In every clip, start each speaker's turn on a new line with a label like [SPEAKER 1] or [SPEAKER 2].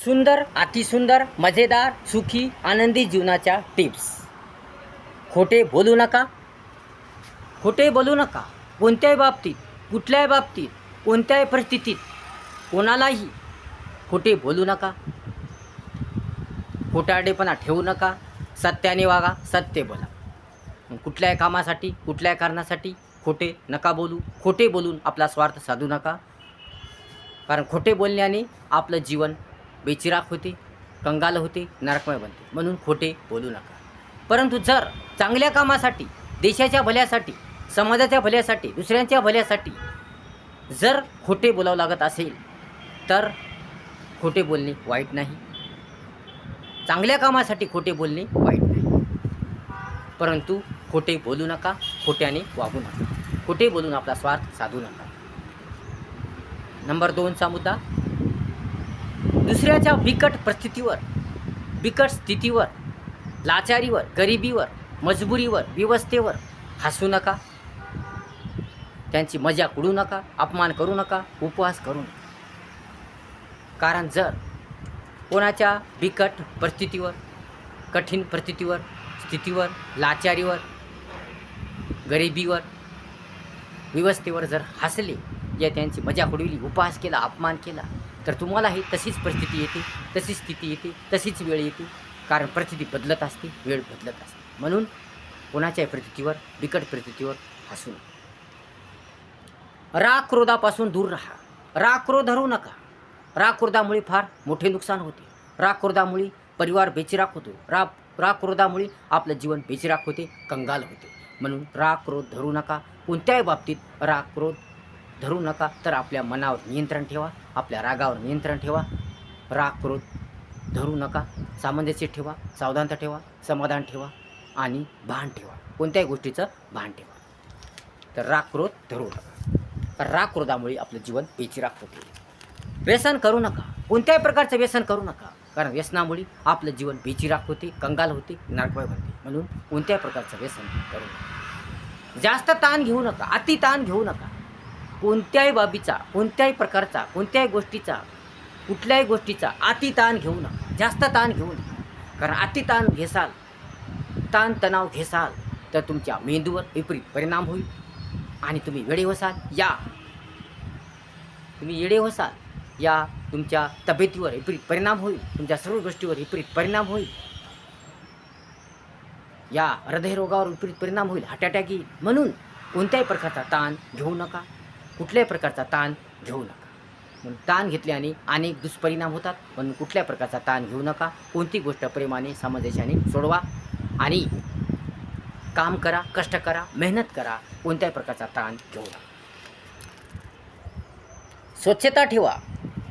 [SPEAKER 1] सुंदर, अतिसुंदर, मजेदार, सुखी, आनंदी जीवनाच्या टिप्स. खोटे बोलू नका. खोटे बोलू नका. कोणत्याही बाबतीत, कुठल्याही बाबतीत, कोणत्याही परिस्थितीत कोणालाही खोटे बोलू नका. खोटारडेपणा ठेवू नका. सत्याने वागा, सत्य बोला. कुठल्याही कामासाठी, कुठल्याही कारणासाठी खोटे नका बोलू. खोटे बोलून आपला स्वार्थ साधू नका. कारण खोटे बोलण्याने आपलं जीवन बेचिराख होते, कंगाल होते, नरकमय बनते. म्हणून खोटे बोलू नका. परंतु जर चांगल्या कामासाठी, देशाच्या भल्यासाठी, समाजाच्या भल्यासाठी, दुसऱ्यांच्या भल्यासाठी जर खोटे बोलावं लागत असेल तर खोटे बोलणे वाईट नाही. चांगल्या कामासाठी खोटे बोलणे वाईट नाही. परंतु खोटे बोलू नका. खोट्याने वागू नका. खोटे बोलून आपला स्वार्थ साधू नका. नंबर 2चा मुद्दा, दुसऱ्याच्या बिकट परिस्थितीवर, बिकट स्थितीवर, लाचारीवर, गरिबीवर, मजबुरीवर, व्यवस्थेवर हसू नका. त्यांची मजाक उडवू नका. अपमान करू नका. उपहास करू नका. कारण जर कोणाच्या बिकट परिस्थितीवर, कठीण परिस्थितीवर, स्थितीवर, लाचारीवर, गरिबीवर, व्यवस्थेवर जर हसले, या त्यांची मजाक उडवली, उपहास केला, अपमान केला, तर तुम्हालाही तशीच परिस्थिती येते, तशीच स्थिती येते, तशीच वेळ येते. कारण परिस्थिती बदलत असते, वेळ बदलत असते. म्हणून कोणाच्याही परिस्थितीवर, बिकट परिस्थितीवर हसू नका. राग क्रोधापासून दूर राहा. राग क्रोध धरू नका. राग क्रोधामुळे फार मोठे नुकसान होते. राग क्रोधामुळे परिवार बेचिराख होतो. राग क्रोधामुळे आपलं जीवन बेचिराख होते, कंगाल होते. म्हणून राग क्रोध धरू नका. कोणत्याही बाबतीत राग क्रोध धरू नका. तर आपल्या मनावर नियंत्रण ठेवा. आपल्या रागावर नियंत्रण ठेवा. राग क्रोध धरू नका. सामंजस्य ठेवा. सावधानता ठेवा. समाधान ठेवा. आणि भान ठेवा. कोणत्याही गोष्टीचं भान ठेवा. तर राग क्रोध धरू नका. राग क्रोधामुळे आपलं जीवन बेचिराख होते. व्यसन करू नका. कोणत्याही प्रकारचं व्यसन करू नका. कारण व्यसनामुळे आपलं जीवन बेचिराख होते, कंगाल होते, नरकमय बनते. म्हणून कोणत्याही प्रकारचं व्यसन करू नका. जास्त ताण घेऊ नका. अति ताण घेऊ नका. कोणत्याही बाबीचा, कोणत्याही प्रकारचा, कोणत्याही गोष्टीचा, कुठल्याही गोष्टीचा अति ताण घेऊ नका. जास्त ताण घेऊ नका. कारण अति ताण घेसाल, ताण तणाव घेसाल तर तुमच्या मेंदूवर विपरीत परिणाम होईल आणि तुम्ही वेडे होसाल. या तुमच्या तब्येतीवर विपरीत परिणाम होईल. तुमच्या सर्व गोष्टीवर विपरीत परिणाम होईल. या हृदयरोगावर विपरीत परिणाम होईल. हार्ट अटॅक येईल. म्हणून कोणत्याही प्रकारचा ताण घेऊ नका. कुठल्याही प्रकारचा ताण घेऊ नका. म्हणून ताण घेतल्याने अनेक दुष्परिणाम होतात. म्हणून कुठल्याही प्रकारचा ताण घेऊ नका. कोणती गोष्ट प्रेमाने, सामंजस्याने सोडवा आणि काम करा, कष्ट करा, मेहनत करा. कोणत्याही प्रकारचा ताण घेऊ नका. स्वच्छता ठेवा.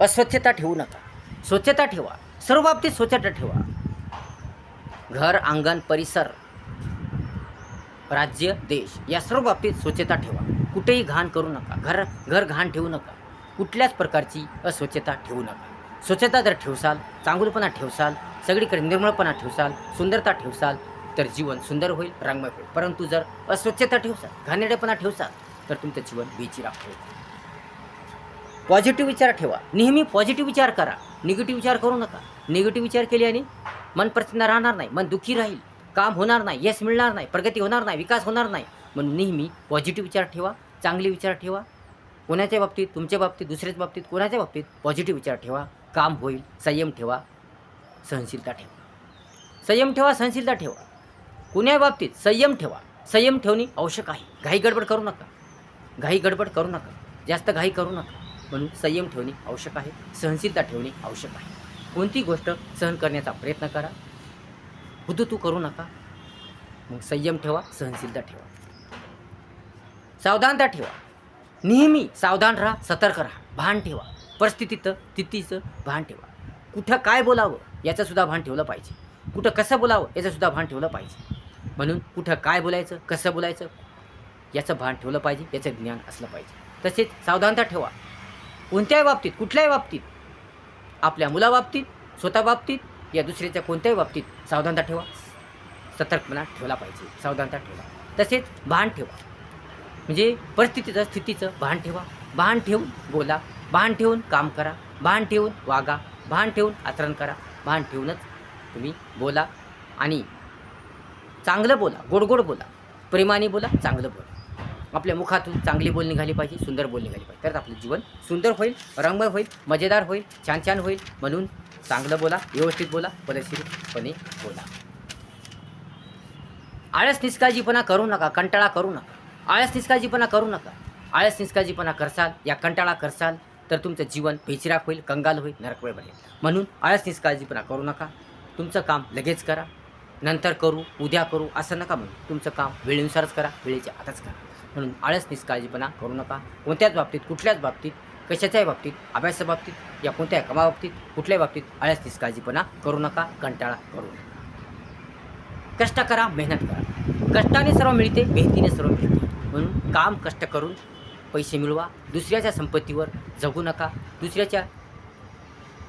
[SPEAKER 1] अस्वच्छता ठेवू नका. स्वच्छता ठेवा. सर्व बाबतीत स्वच्छता ठेवा. घर, अंगण, परिसर, राज्य, देश या सर्व बाबतीत स्वच्छता ठेवा. कुठेही घाण करू नका. घर घाण ठेवू नका. कुठल्याच प्रकारची अस्वच्छता ठेवू नका. स्वच्छता जर ठेवसाल, चांगुलपणा ठेवसाल, सगळीकडे निर्मळपणा ठेवसाल, सुंदरता ठेवसाल तर जीवन सुंदर होईल, रंगमय होईल. परंतु जर अस्वच्छता ठेवसाल, घाणेरडेपणा ठेवसाल तर तुमचं जीवन बेचिराख होईल. पॉझिटिव्ह विचार ठेवा. नेहमी पॉझिटिव्ह विचार करा. निगेटिव्ह विचार करू नका. निगेटिव्ह विचार केल्याने मन प्रसन्न राहणार नाही. मन दुःखी राहील. काम होणार नाही. यश मिळणार नाही. प्रगती होणार नाही. विकास होणार नाही. म्हणून नेहमी पॉझिटिव्ह विचार ठेवा. चांगले विचार ठेवा. कोणाच्या बाबतीत, तुमच्या बाबतीत, दुसऱ्याच्या बाबतीत, कोणाच्या बाबतीत पॉझिटिव्ह विचार ठेवा. काम होईल. संयम ठेवा. सहनशीलता ठेवा. संयम ठेवा. सहनशीलता ठेवा. कोण्याही बाबतीत संयम ठेवा. संयम ठेवणे आवश्यक आहे. घाई गडबड करू नका. घाई गडबड करू नका. जास्त घाई करू नका. म्हणून संयम ठेवणे आवश्यक आहे. सहनशीलता ठेवणे आवश्यक आहे. कोणती गोष्ट सहन करण्याचा प्रयत्न करा. हुतूतू करू नका. मग संयम ठेवा. सहनशीलता ठेवा. सावधानता ठेवा. नेहमी सावधान राहा. सतर्क राहा. भान ठेवा. स्थितीचं भान ठेवा. कुठं काय बोलावं याचंसुद्धा भान ठेवलं पाहिजे. कुठं कसं बोलावं याचंसुद्धा भान ठेवलं पाहिजे. म्हणून कुठं काय बोलायचं, कसं बोलायचं याचं भान ठेवलं पाहिजे. याचं ज्ञान असलं पाहिजे. तसेच सावधानता ठेवा. कोणत्याही बाबतीत, कुठल्याही बाबतीत, आपल्या मुलाबाबतीत, स्वतः बाबतीत या दुसऱ्याच्या कोणत्याही बाबतीत सावधानता ठेवा. सतर्कपणा ठेवला पाहिजे. सावधानता ठेवा. तसेच भान ठेवा. म्हणजे परिस्थितीचं, स्थितीचं भान ठेवा. भान ठेवून बोला. भान ठेवून काम करा. भान ठेवून वागा. भान ठेवून आचरण करा. भान ठेवूनच तुम्ही बोला आणि चांगलं बोला, गोड बोला, प्रेमाने बोला, चांगलं बोला. आपल्या मुखातून चांगली बोल निघाली पाहिजे, सुंदर बोल निघाली पाहिजे. तर आपलं जीवन सुंदर होईल, रंगमय होईल, मजेदार होईल, छान होईल. म्हणून चांगलं बोला, व्यवस्थित बोला, पद्धतशीरपणे बोला. आळस निष्काळजीपणा करू नका, कंटाळा करू नका. आळस निष्काळजीपणा करू नका. आळस निष्काळजीपणा करसाल, या कंटाळा करसाल तर तुमचं जीवन बेचिराख होईल, कंगाल होईल, नरकवेळ बनेल. म्हणून आळस निष्काळजीपणा करू नका. तुमचं काम लगेच करा. नंतर करू, उद्या करू असं नका म्हणू. तुमचं काम वेळेनुसारच करा, वेळेच्या आताच करा. म्हणून आळस निष्काळजीपणा करू नका. कोणत्याच बाबतीत, कुठल्याच बाबतीत, कशाच्याही बाबतीत, अभ्यासाच्या बाबतीत, या कोणत्याही कामाबाबतीत, कुठल्याही बाबतीत आळस निष्काळजीपणा करू नका, कंटाळा करू नका. कष्ट करा, मेहनत करा. कष्टाने सर्व मिळते, मेहनतीने सर्व मिळते. म्हणून काम कष्ट करून पैसे मिळवा. दुसऱ्याच्या संपत्तीवर जगू नका.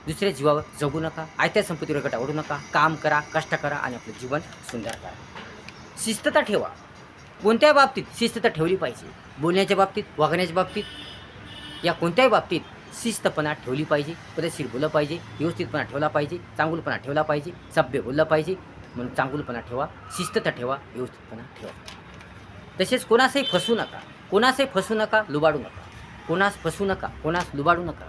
[SPEAKER 1] दुसऱ्या जीवावर जगू नका. आयत्या संपत्तीवर गटा ओढू नका. काम करा, कष्ट करा आणि आपलं जीवन सुंदर करा. शिस्तता ठेवा. कोणत्याही बाबतीत शिस्तता ठेवली पाहिजे. बोलण्याच्या बाबतीत, वागण्याच्या बाबतीत, या कोणत्याही बाबतीत शिस्तपणा ठेवली पाहिजे. पद्धतशीर बोललं पाहिजे, व्यवस्थितपणा ठेवला पाहिजे, चांगुलपणा ठेवला पाहिजे, सभ्य बोललं पाहिजे. म्हणून चांगुलपणा ठेवा, शिस्तता ठेवा, व्यवस्थितपणा ठेवा. तसेच कोणासही फसू नका. कोणासही फसू नका, लुबाडू नका. कोणास फसू नका, कोणास लुबाडू नका.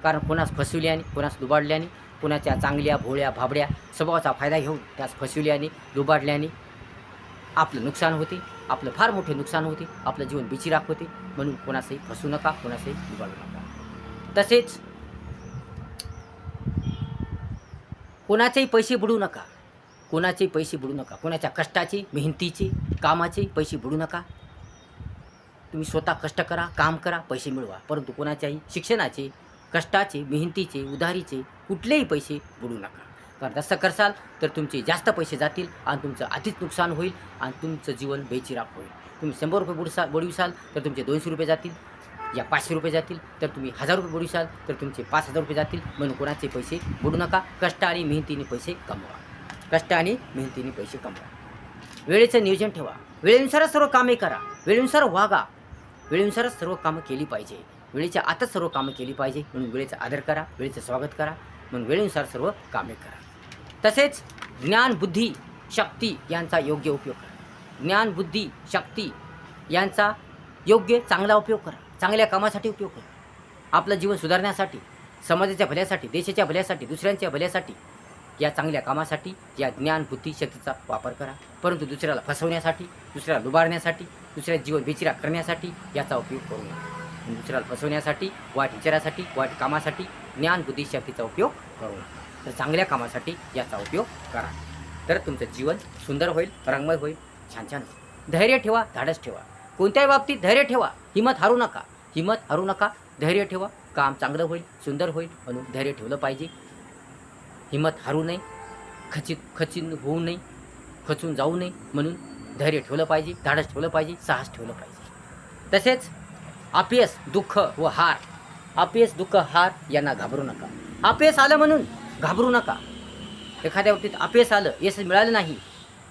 [SPEAKER 1] कारण कोणास फसविल्याने, कोणास लुबाडल्याने, कोणाच्या चांगल्या भोळ्या भाबड्या स्वभावाचा फायदा घेऊन त्यास फसविल्याने, लुबाडल्याने आपलं नुकसान होते. आपलं फार मोठे नुकसान होते. आपलं जीवन बेचिराख होते. म्हणून कोणासही फसू नका, कोणासही लुबाडू नका. तसेच कोणाचेही पैसे बुडू नका. कोणाचे पैसे बुडू नका. कोणाच्या कष्टाचे, मेहनतीचे, कामाचे पैसे बुडू नका. तुम्ही स्वतः कष्ट करा, काम करा, पैसे मिळवा. परंतु कोणाच्याही शिक्षणाचे, कष्टाचे, मेहनतीचे, उधारीचे कुठलेही पैसे बुडू नका. कारण तसं करसाल तर तुमचे जास्त पैसे जातील आणि तुमचं आधीच नुकसान होईल आणि तुमचं जीवन बेचिराख होईल. तुम्ही 100 रुपये बुडविसाल तर तुमचे 200 रुपये जातील. या 500 रुपये जातील तर तुम्ही 1000 रुपये बुडविसाल तर तुमचे 5000 रुपये जातील. म्हणून कोणाचे पैसे बुडू नका. कष्ट आणि मेहनतीने पैसे कमवा. कष्ट आणि मेहनतीने पैसे कमवा. वेळेचं नियोजन ठेवा. वेळेनुसारच सर्व कामे करा. वेळेनुसार वागा. वेळेनुसारच सर्व कामं केली पाहिजे. वेळेच्या आतच सर्व कामं केली पाहिजे. म्हणून वेळेचा आदर करा, वेळेचं स्वागत करा. म्हणून वेळेनुसार सर्व कामे करा. तसेच ज्ञान, बुद्धी, शक्ती यांचा योग्य उपयोग करा. ज्ञान, बुद्धी, शक्ती यांचा योग्य चांगला उपयोग करा. चांगल्या कामासाठी उपयोग करा. आपलं जीवन सुधारण्यासाठी, समाजाच्या भल्यासाठी, देशाच्या भल्यासाठी, दुसऱ्यांच्या भल्यासाठी, या चांगल्या कामासाठी या ज्ञान, बुद्धी, शक्तीचा वापर करा. परंतु दुसऱ्याला फसवण्यासाठी, दुसऱ्याला लुबाडण्यासाठी, दुसऱ्या जीवन बेचिराख करण्यासाठी याचा उपयोग करू नका. दुसऱ्याला फसवण्यासाठी, वाईट विचारासाठी, वाईट कामासाठी ज्ञान, बुद्धी, शक्तीचा उपयोग करू नका. तर चांगल्या कामासाठी याचा उपयोग करा. तर तुमचं जीवन सुंदर होईल, रंगमय होईल, छान होईल. धैर्य ठेवा, धाडस ठेवा. कोणत्याही बाबतीत धैर्य ठेवा. हिंमत हरू नका. हिंमत हरू नका. धैर्य ठेवा. काम चांगलं होईल, सुंदर होईल. म्हणून धैर्य ठेवलं पाहिजे. हिंमत हरू नये. खचून होऊ नये. खचून जाऊ नये. म्हणून धैर्य ठेवलं पाहिजे, धाडस ठेवलं पाहिजे, साहस ठेवलं पाहिजे. तसेच अपयश, दुःख व हार. अपयश, दुःख, हार यांना घाबरू नका. अपयश आलं म्हणून घाबरू नका. एखाद्या बाबतीत अपयश आलं, यश मिळालं नाही,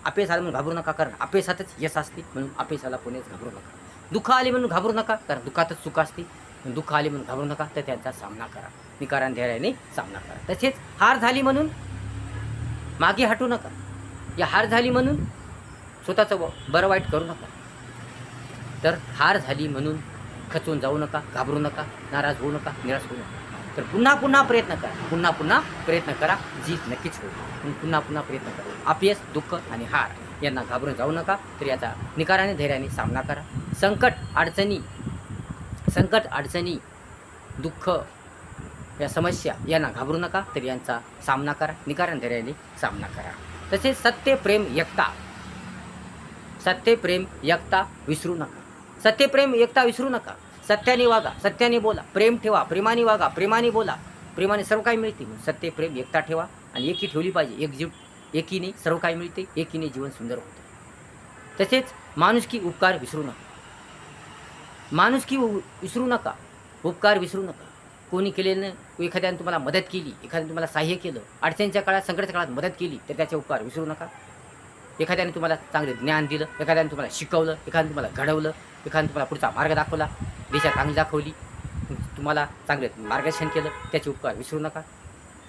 [SPEAKER 1] अपयश आलं म्हणून घाबरू नका. कारण अपयशातच यश असते. म्हणून अपयशाला कोणीच घाबरू नका. दुःख आले म्हणून घाबरू नका. कारण दुःखातच सुख असते. दुःख आले म्हणून घाबरू नका. तर त्यांचा सामना करा. निकाराने, धैर्याने सामना करा. तसेच हार झाली म्हणून मागे हटू नका. या हार झाली म्हणून स्वतःचं बरं वाईट करू नका. तर हार झाली म्हणून खचून जाऊ नका, घाबरू नका, नाराज होऊ नका, निराश होऊ नका. तर पुन्हा प्रयत्न करा. पुन्हा प्रयत्न करा. जीत नक्कीच होईल. म्हणून पुन्हा प्रयत्न करा. अपयश, दुःख आणि हार यांना घाबरून जाऊ नका. तर याचा निकाराने, धैर्याने सामना करा. संकट, अडचणी, दुःख, या समस्या यांना घाबरू नका. तर यांचा सामना करा. निकाराने, धैर्याने सामना करा. तसेच सत्य, प्रेम, एकता विसरू नका. सत्य, प्रेम, एकता विसरू नका. सत्याने वागा, सत्याने बोला, प्रेम ठेवा, प्रेमाने वागा, प्रेमाने बोला. प्रेमाने सर्व काही मिळते. सत्य, प्रेम, एकता ठेवा आणि एकी ठेवली पाहिजे. एकीने सर्व काही मिळते. एकीने जीवन सुंदर होते. तसेच माणुसकी, उपकार विसरू नका. माणुसकी विसरू नका. उपकार विसरू नका. कोणी केलेलं, एखाद्याने तुम्हाला मदत केली, एखाद्याने तुम्हाला सहाय्य केलं, अडचणीच्या काळात, संकटाच्या काळात मदत केली, तर त्याचे उपकार विसरू नका. एखाद्याने तुम्हाला चांगले ज्ञान दिलं, एखाद्याने तुम्हाला शिकवलं, एखाद्याने तुम्हाला घडवलं, एखाद्याने तुम्हाला पुढचा मार्ग दाखवला, दिशा चांगली दाखवली, तुम्हाला चांगले मार्गदर्शन केलं, त्याचे उपकार विसरू नका.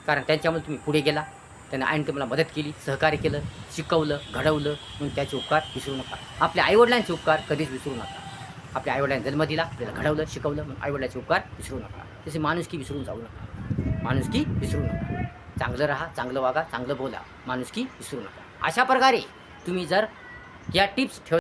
[SPEAKER 1] कारण त्यांच्यामुळे तुम्ही पुढे गेला, त्यांना ऐन तुम्हाला मदत केली, सहकार्य केलं, शिकवलं, घडवलं, म्हणून त्याचे उपकार विसरू नका. आपल्या आईवडिलांचे उपकार कधीच विसरू नका. आपल्या आईवडिलांनी जन्म दिला, आपल्याला घडवलं, शिकवलं, म्हणून आईवडिलांचे उपकार विसरू नका. तसे माणुसकी विसरून जाऊ नका. माणुसकी विसरू नका. चांगलं राहा, चांगलं वागा, चांगलं बोला, माणुसकी विसरू नका. अशा प्रकारे तुम्ही जर या टिप्स